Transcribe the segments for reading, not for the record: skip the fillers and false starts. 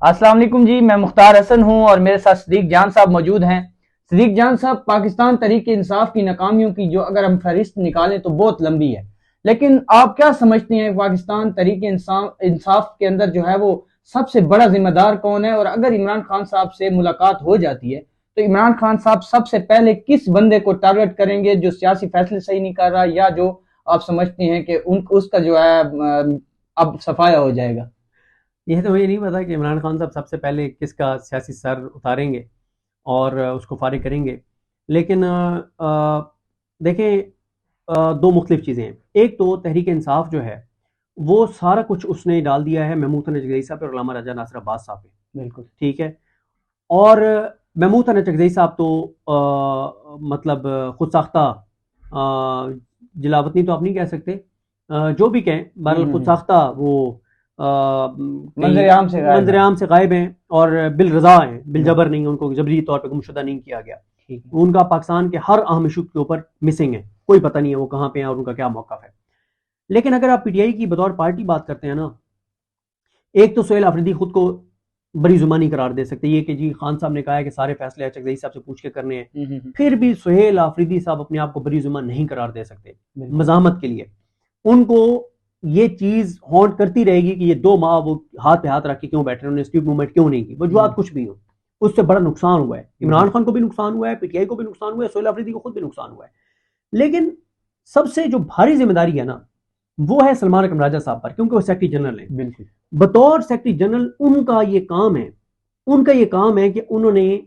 السلام علیکم جی، میں مختار حسن ہوں اور میرے ساتھ صدیق جان صاحب موجود ہیں۔ صدیق جان صاحب، پاکستان تحریک انصاف کی ناکامیوں کی جو اگر ہم فہرست نکالیں تو بہت لمبی ہے، لیکن آپ کیا سمجھتے ہیں پاکستان تحریک انصاف کے اندر جو ہے وہ سب سے بڑا ذمہ دار کون ہے؟ اور اگر عمران خان صاحب سے ملاقات ہو جاتی ہے تو عمران خان صاحب سب سے پہلے کس بندے کو ٹارگٹ کریں گے جو سیاسی فیصلے صحیح نہیں کر رہا، یا جو آپ سمجھتے ہیں کہ اس کا جو ہے اب صفایا ہو جائے گا؟ یہ تو مجھے نہیں پتا کہ عمران خان صاحب سب سے پہلے کس کا سیاسی سر اتاریں گے اور اس کو فارغ کریں گے، لیکن دیکھیں، دو مختلف چیزیں ہیں۔ ایک تو تحریک انصاف جو ہے وہ سارا کچھ اس نے ڈال دیا ہے محمود چکزئی صاحب اور علامہ راجہ ناصر عباس صاحب پہ، بالکل ٹھیک ہے۔ اور محمود چکزئی صاحب تو مطلب خود ساختہ جلاوطنی تو آپ نہیں کہہ سکتے، جو بھی کہیں، بہرحال خود ساختہ وہ منظر عام سے غائب ہیں اور بالرضا ہیں، بالجبر نہیں، ان کو جبری طور پہ گمشدہ نہیں کیا گیا۔ ان کا پاکستان کے ہر اہم ایشو کے اوپر مسنگ ہے، کوئی پتہ نہیں ہے وہ کہاں پہ ہیں اور ان کا کیا موقف ہے۔ لیکن اگر آپ پی ٹی آئی کی بطور پارٹی بات کرتے ہیں نا، ایک تو سہیل آفریدی خود کو بڑی زبانی قرار دے سکتے، یہ کہ جی خان صاحب نے کہا ہے کہ سارے فیصلے چکزئی صاحب سے پوچھ کے کرنے ہیں، پھر بھی سہیل آفریدی صاحب اپنے آپ کو بڑی زبان نہیں قرار دے سکتے مزاحمت کے لیے۔ ان کو یہ چیز ہانٹ کرتی رہے گی کہ یہ 2 ماہ وہ ہاتھ پہ ہاتھ رکھ کے کیوں بیٹھے، انہوں نے اسٹیپ موومنٹ کیوں نہیں کی، وجوہات کچھ بھی ہو، اس سے بڑا نقصان ہوا ہے، عمران خان کو بھی نقصان ہوا ہے، پی ٹی آئی کو بھی نقصان ہوا ہے، سہیل آفریدی کو خود بھی نقصان ہوا ہے۔ لیکن سب سے جو بھاری ذمہ داری ہے نا، وہ ہے سلمان اکرم راجہ صاحب پر، کیونکہ وہ سیکرٹری جنرل ہیں۔ بالکل بطور سیکرٹری جنرل ان کا یہ کام ہے کہ انہوں نے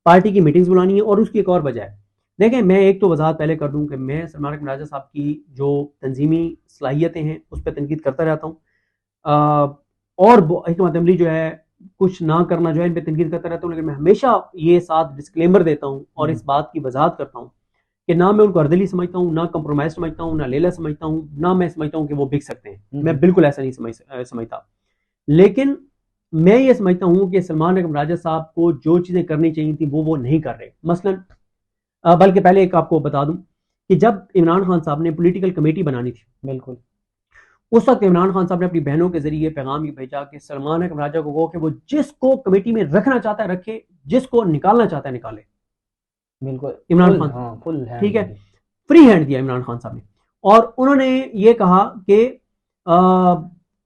پارٹی کی میٹنگز بلانی ہے، اور اس کی ایک اور وجہ ہے۔ دیکھیں، میں ایک تو وضاحت پہلے کر دوں کہ میں سلمان اکرم راجہ صاحب کی جو تنظیمی صلاحیتیں ہیں اس پہ تنقید کرتا رہتا ہوں، اور حکمت عملی جو ہے، کچھ نہ کرنا جو ہے، ان پہ تنقید کرتا رہتا ہوں، لیکن میں ہمیشہ یہ ساتھ ڈسکلیمر دیتا ہوں اور اس بات کی وضاحت کرتا ہوں کہ نہ میں ان کو اردلی سمجھتا ہوں، نہ کمپرومائز سمجھتا ہوں، نہ لیلا سمجھتا ہوں، نہ میں سمجھتا ہوں کہ وہ بک سکتے ہیں، میں بالکل ایسا نہیں سمجھتا۔ لیکن میں یہ سمجھتا ہوں کہ سلمان اکرم راجہ صاحب کو جو چیزیں کرنی چاہیے تھیں وہ نہیں کر رہے۔ مثلا بلکہ پہلے ایک آپ کو بتا دوں کہ جب عمران خان صاحب نے پولیٹیکل کمیٹی بنانی تھی، بالکل اس وقت عمران خان صاحب نے اپنی بہنوں کے ذریعے پیغام یہ بھیجا کہ سلمان اکرم راجہ کو کہو کہ وہ جس کو کمیٹی میں رکھنا چاہتا ہے رکھے، جس کو نکالنا چاہتا ہے نکالے۔ بالکل عمران خان، ٹھیک ہے، فری ہینڈ دیا عمران خان صاحب نے، اور انہوں نے یہ کہا کہ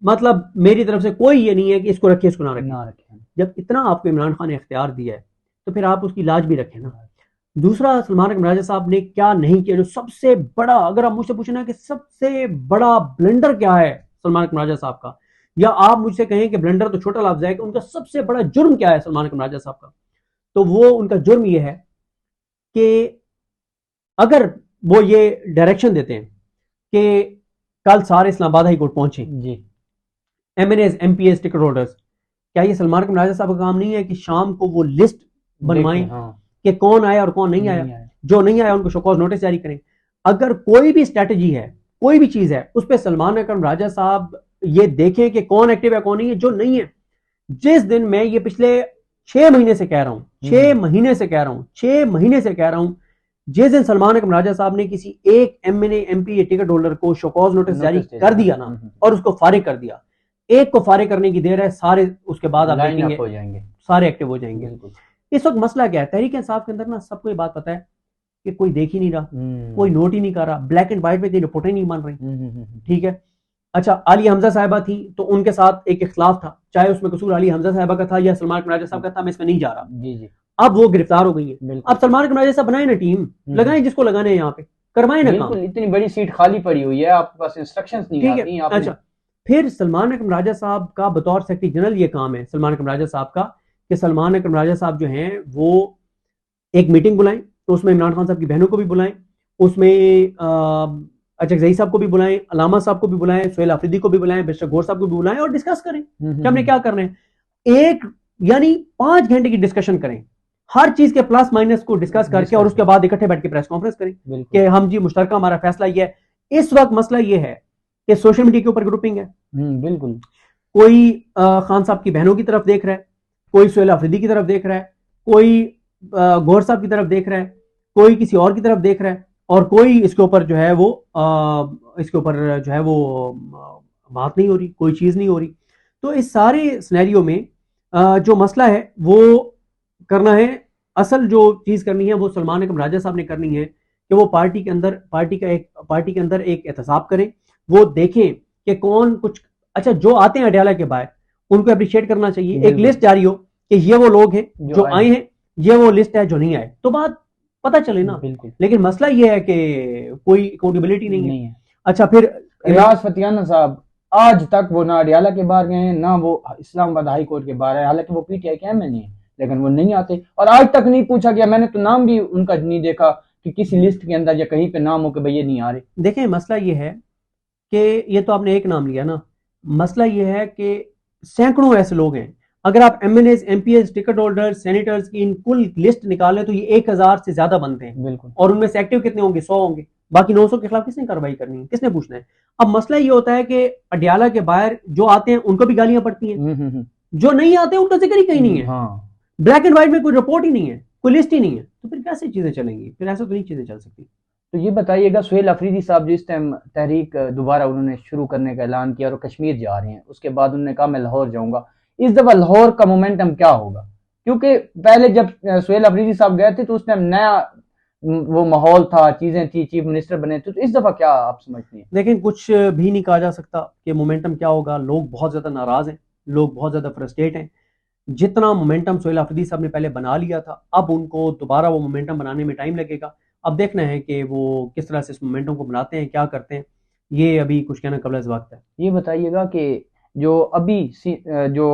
مطلب میری طرف سے کوئی یہ نہیں ہے کہ اس کو رکھے اس کو نہ رکھے۔ جب اتنا آپ کو عمران خان نے اختیار دیا ہے تو پھر آپ اس کی لاج بھی رکھیں نا۔ دوسرا، سلمان اکرم راجہ صاحب نے کیا نہیں کیا جو سب سے بڑا، اگر آپ مجھ سے پوچھنا کہ سب سے بڑا بلنڈر کیا ہے سلمان اکرم راجہ صاحب کا، یا آپ مجھ سے کہیں کہ بلنڈر تو چھوٹا لفظ ہے کہ ان کا سب سے بڑا جرم کیا ہے سلمان اکرم راجہ صاحب کا، تو وہ ان کا جرم یہ ہے کہ اگر وہ یہ ڈائریکشن دیتے ہیں کہ کل سارے اسلام آباد ہائی کورٹ پہنچیں، جی MNAs, MPAs, ticket holders, کیا یہ سلمان اکرم راجہ صاحب کا کام نہیں ہے کہ شام کو وہ لسٹ بنوائیں کہ کون آیا اور کون نہیں آیا؟ جو نہیں آیا ان کو شوکاز نوٹس جاری کریں۔ اگر کوئی بھی اسٹریٹجی ہے، کوئی بھی چیز ہے، اس پہ سلمان اکرم راجہ صاحب یہ دیکھیں کہ کون ایکٹیو ہے کون نہیں ہے، جو نہیں ہے۔ جس دن میں یہ پچھلے 6 مہینے سے کہہ رہا ہوں، 6 مہینے سے کہہ رہا ہوں، جس دن سلمان اکرم راجہ صاحب نے کسی ایک ایم این اے، ایم پی یا ٹکٹ ہولڈر کو شوکاز نوٹس جاری کر دیا نا اور اس کو فارغ کر دیا، ایک کو فارغ کرنے کی دیر ہے، سارے اس کے بعد آپ دیکھیں گے سارے ایکٹیو ہو جائیں گے۔ اس وقت مسئلہ کیا ہے تحریک انصاف کے اندر نا، سب کو یہ بات پتا ہے کہ کوئی دیکھ ہی نہیں رہا، کوئی نوٹ ہی نہیں کر رہا، بلیک اینڈ وائٹ پہ کوئی رپورٹیں نہیں مان رہی، ٹھیک ہے۔ اچھا، عالیہ حمزہ صاحبہ تھی تو ان کے ساتھ ایک اختلاف تھا، چاہے اس میں قصور عالیہ حمزہ صاحبہ کا تھا یا سلمان اکرم راجہ صاحب کا تھا، میں اس میں نہیں جا رہا۔ اب وہ گرفتار ہو گئی ہیں، اب سلمان اکرم راجہ صاحب بنائیں نا ٹیم، لگائیں جس کو لگانے ہیں، یہاں پہ کروائیں نا کام۔ اتنی بڑی سیٹ خالی پڑی ہوئی ہے، آپ کے پاس انسٹرکشنز نہیں آتی۔ اچھا، پھر سلمان اکرم راجہ صاحب کا بطور سیکرٹری جنرل یہ کام ہے سلمان اکرم راجہ صاحب کا کہ سلمان اکرم راجہ صاحب جو ہیں وہ ایک میٹنگ بلائیں، تو اس میں عمران خان صاحب کی بہنوں کو بھی بلائیں، اس میں چکزئی صاحب کو بھی بلائیں، علامہ صاحب کو بھی بلائیں، سہیل آفریدی کو بھی بلائیں، بیشتر گور صاحب کو بھی بلائیں، اور ڈسکس کریں کہ ہم نے کیا کرنا ہے۔ ایک یعنی 5 گھنٹے کی ڈسکشن کریں، ہر چیز کے پلس مائنس کو ڈسکس کر کے، اور اس کے بعد اکٹھے بیٹھ کے پریس کانفرنس کریں کہ ہم جی مشترکہ ہمارا فیصلہ یہ ہے۔ اس وقت مسئلہ یہ ہے کہ سوشل میڈیا کے اوپر گروپنگ ہے، بالکل کوئی خان صاحب کی بہنوں کی طرف دیکھ رہا ہے، کوئی سہیل آفریدی کی طرف دیکھ رہا ہے، کوئی گور صاحب کی طرف دیکھ رہا ہے، کوئی کسی اور کی طرف دیکھ رہا ہے، اور کوئی اس کے اوپر جو ہے وہ بات نہیں ہو رہی، کوئی چیز نہیں ہو رہی۔ تو اس سارے سینیریو میں جو مسئلہ ہے وہ کرنا ہے، اصل جو چیز کرنی ہے وہ سلمان اکرم راجہ صاحب نے کرنی ہے کہ وہ پارٹی کے اندر ایک احتساب کریں، وہ دیکھیں کہ کون کچھ اچھا جو آتے ہیں اڈیالہ کے باہر ان کو اپریشیٹ کرنا چاہیے، ایک لسٹ جاری ہو کہ یہ وہ لوگ ہیں جو آئے ہیں، یہ وہ لسٹ ہے جو نہیں آئے، تو بات پتہ چلے نا۔ لیکن مسئلہ یہ ہے کہ کوئی اکاؤنٹیبلٹی نہیں ہے۔ اچھا پھر ریاض فتیانہ صاحب آج تک وہ نہ اڈیالہ کے باہر گئے ہیں نہ وہ اسلام آباد ہائی کورٹ کے باہر ہے، حالانکہ وہ پی ٹی آئی کے ایم ایل اے ہیں، لیکن وہ نہیں آتے اور آج تک نہیں پوچھا گیا، میں نے تو نام بھی ان کا نہیں دیکھا کہ کسی لسٹ کے اندر یا کہیں پہ نام ہو کہ بھئی یہ نہیں آ رہے۔ دیکھیں مسئلہ یہ ہے کہ یہ تو آپ نے ایک نام لیا نا، مسئلہ یہ ہے کہ سینکڑوں ایسے لوگ ہیں، اگر آپ MNAs, MPAs, ticket holder, senators کی ان کل لسٹ نکالیں تو یہ 1000 سے زیادہ بنتے ہیں، بالکل، اور ان میں سے ایکٹیو کتنے ہوں گے؟ 100 ہوں گے، باقی 900 کے خلاف کس نے کارروائی کرنی ہے؟ کس نے پوچھنا ہے؟ اب مسئلہ یہ ہوتا ہے کہ اڈیالہ کے باہر جو آتے ہیں ان کو بھی گالیاں پڑتی ہیں، جو نہیں آتے ان کا ذکر ہی کہیں نہیں ہے، بلیک اینڈ وائٹ میں کوئی رپورٹ ہی نہیں ہے، کوئی لسٹ ہی نہیں ہے، تو پھر کیسے چیزیں چلیں گی؟ پھر ایسے تو نہیں چیزیں چل سکتی۔ تو یہ بتائیے گا سہیل افریدی صاحب جس ٹائم تحریک دوبارہ انہوں نے شروع کرنے کا اعلان کیا اور کشمیر جا رہے ہیں، اس کے بعد انہوں نے کہا میں لاہور جاؤں گا، اس دفعہ لاہور کا مومنٹم کیا ہوگا؟ کیونکہ پہلے جب سہیل افریدی صاحب گئے تھے تو اس ٹائم نیا وہ ماحول تھا، چیزیں تھی، چیف منسٹر بنے تھے، تو اس دفعہ کیا آپ سمجھتی ہیں؟ لیکن کچھ بھی نہیں کہا جا سکتا کہ مومنٹم کیا ہوگا، لوگ بہت زیادہ ناراض ہیں، لوگ بہت زیادہ فرسٹریٹ ہیں، جتنا مومنٹم سہیل افریدی صاحب نے پہلے بنا لیا تھا اب ان کو دوبارہ وہ مومنٹم بنانے میں ٹائم لگے گا، اب دیکھنا ہے کہ وہ کس طرح سے اس مومنٹم کو بناتے ہیں، کیا کرتے ہیں، یہ ابھی کچھ کہنا قبل از وقت ہے۔ یہ بتائیے گا کہ جو ابھی جو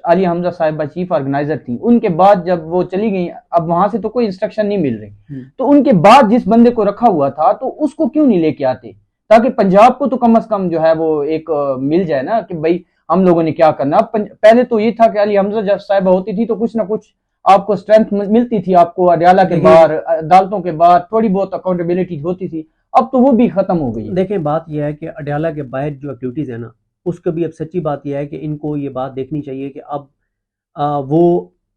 عالیہ حمزہ صاحبہ چیف آرگنائزر تھی، ان کے بعد جب وہ چلی گئی، اب وہاں سے تو کوئی انسٹرکشن نہیں مل رہی، تو ان کے بعد جس بندے کو رکھا ہوا تھا تو اس کو کیوں نہیں لے کے آتے تاکہ پنجاب کو تو کم از کم جو ہے وہ ایک مل جائے نا کہ بھائی ہم لوگوں نے کیا کرنا۔ پہلے تو یہ تھا کہ عالیہ حمزہ جب صاحبہ ہوتی تھی تو کچھ نہ کچھ آپ کو اسٹرینتھ ملتی تھی، آپ کو اڈیالہ کے باہر، عدالتوں کے باہر تھوڑی بہت اکاؤنٹیبلٹی ہوتی تھی، اب تو وہ بھی ختم ہو گئی۔ دیکھیں بات یہ ہے کہ اڈیالہ کے باہر جو ایکٹیویٹیز ہیں نا، اس کا بھی اب سچی بات یہ ہے کہ ان کو یہ بات دیکھنی چاہیے کہ اب وہ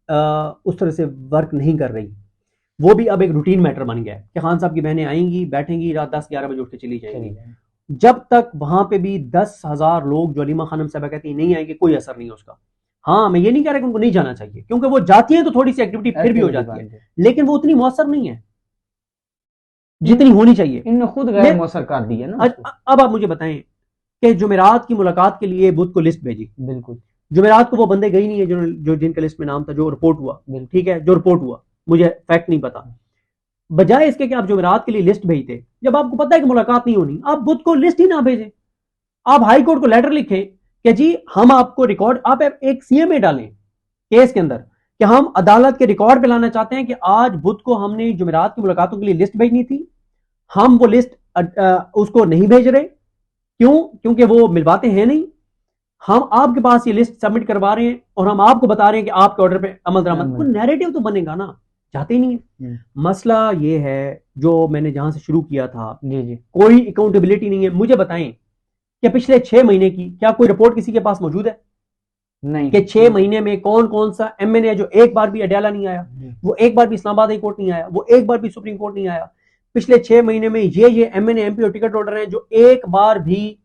اس طرح سے ورک نہیں کر رہی، وہ بھی اب ایک روٹین میٹر بن گیا ہے کہ خان صاحب کی بہنیں آئیں گی، بیٹھیں گی، رات 10-11 بجے اٹھ کے چلی جائیں گی، جب تک وہاں پہ بھی 10,000 لوگ جو علیمہ خانم صاحبہ کہتی ہیں نہیں آئیں گے، کوئی اثر نہیں ہے اس کا۔ ہاں میں یہ نہیں کہہ رہا کہ ان کو نہیں جانا چاہیے، کیونکہ وہ جاتی ہیں تو تھوڑی سی ایکٹیویٹی پھر بھی ہو جاتی ہے، لیکن وہ اتنی مؤثر نہیں ہے جتنی ہونی چاہیے، ان نے خود غیر مؤثر کر دی ہے نا۔ اب آپ مجھے بتائیں کہ جمعرات کی ملاقات کے لیے بدھ کو لسٹ بھیجی، بالکل جمعرات کو وہ بندے گئی نہیں ہے جو جن کا لسٹ میں نام تھا، جو رپورٹ ہوا، ٹھیک ہے، جو رپورٹ ہوا، مجھے فیکٹ نہیں پتا، بجائے اس کے کہ آپ جمعرات کے لیے لسٹ بھیجتے، جب آپ کو پتا ہے کہ ملاقات نہیں ہونی، آپ بدھ کو لسٹ ہی نہ بھیجیں، آپ ہائی کورٹ کو لیٹر لکھیں کہ جی ہم آپ کو ریکارڈ، آپ ایک سی ایم اے ڈالیں کیس کے اندر کہ ہم عدالت کے ریکارڈ پہ لانا چاہتے ہیں کہ آج بدھ کو ہم نے جمعرات کی ملاقاتوں کے لیے لسٹ بھیجنی تھی، ہم وہ لسٹ اس کو نہیں بھیج رہے، کیوں؟ کیونکہ وہ ملواتے ہیں نہیں، ہم آپ کے پاس یہ لسٹ سبمٹ کروا رہے ہیں اور ہم آپ کو بتا رہے ہیں کہ آپ کے آرڈر پہ عمل درآمد، وہ نیریٹو تو بنے گا نا، چاہتے ہی نہیں ہے۔ مسئلہ یہ ہے جو میں نے جہاں سے شروع کیا تھا، کوئی اکاؤنٹیبلٹی نہیں ہے۔ مجھے بتائیں کہ پچھلے 6 مہینے کی کیا کوئی رپورٹ کسی کے پاس موجود ہے؟ نہیں، کہ 6 مہینے میں کون کون سا ایم این اے جو ایک بار بھی اڈیالہ نہیں آیا، وہ ایک بار بھی اسلام آباد ہائی کورٹ نہیں آیا، وہ ایک بار بھی سپریم کورٹ نہیں آیا، پچھلے 6 مہینے میں یہ ایم این اے، ایم پی اور ٹکٹ ہولڈر ہیں جو ایک بار بھی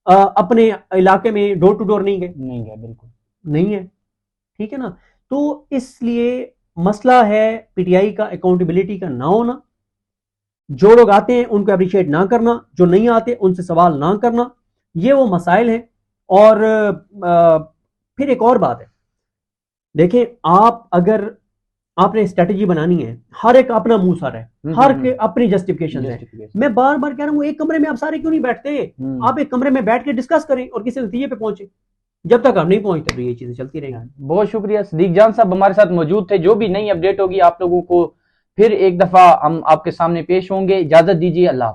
اپنے علاقے میں ڈور ٹو ڈور نہیں گئے، بالکل نہیں ہے، ٹھیک ہے نا۔ تو اس لیے مسئلہ ہے پی ٹی آئی کا اکاؤنٹیبلٹی کا نہ ہونا، جو لوگ آتے ہیں ان کو اپریشیٹ نہ کرنا، جو نہیں آتے ان سے سوال نہ کرنا، یہ وہ مسائل ہیں۔ اور پھر ایک اور بات ہے، دیکھیں اگر آپ نے اسٹریٹجی بنانی ہے، ہر ایک اپنا منہ سر ہے، ہر کے اپنی جسٹیفیکیشن ہے، میں بار بار کہہ رہا ہوں ایک کمرے میں آپ سارے کیوں نہیں بیٹھتے؟ آپ ایک کمرے میں بیٹھ کے ڈسکس کریں اور کسی نتیجے پہ پہنچے، جب تک آپ نہیں پہنچتے تو یہ چیزیں چلتی رہیں گی۔ بہت شکریہ، صدیق جان صاحب ہمارے ساتھ موجود تھے، جو بھی نئی اپڈیٹ ہوگی آپ لوگوں کو پھر ایک دفعہ ہم آپ کے سامنے پیش ہوں گے، اجازت دیجیے، اللہ حافظ۔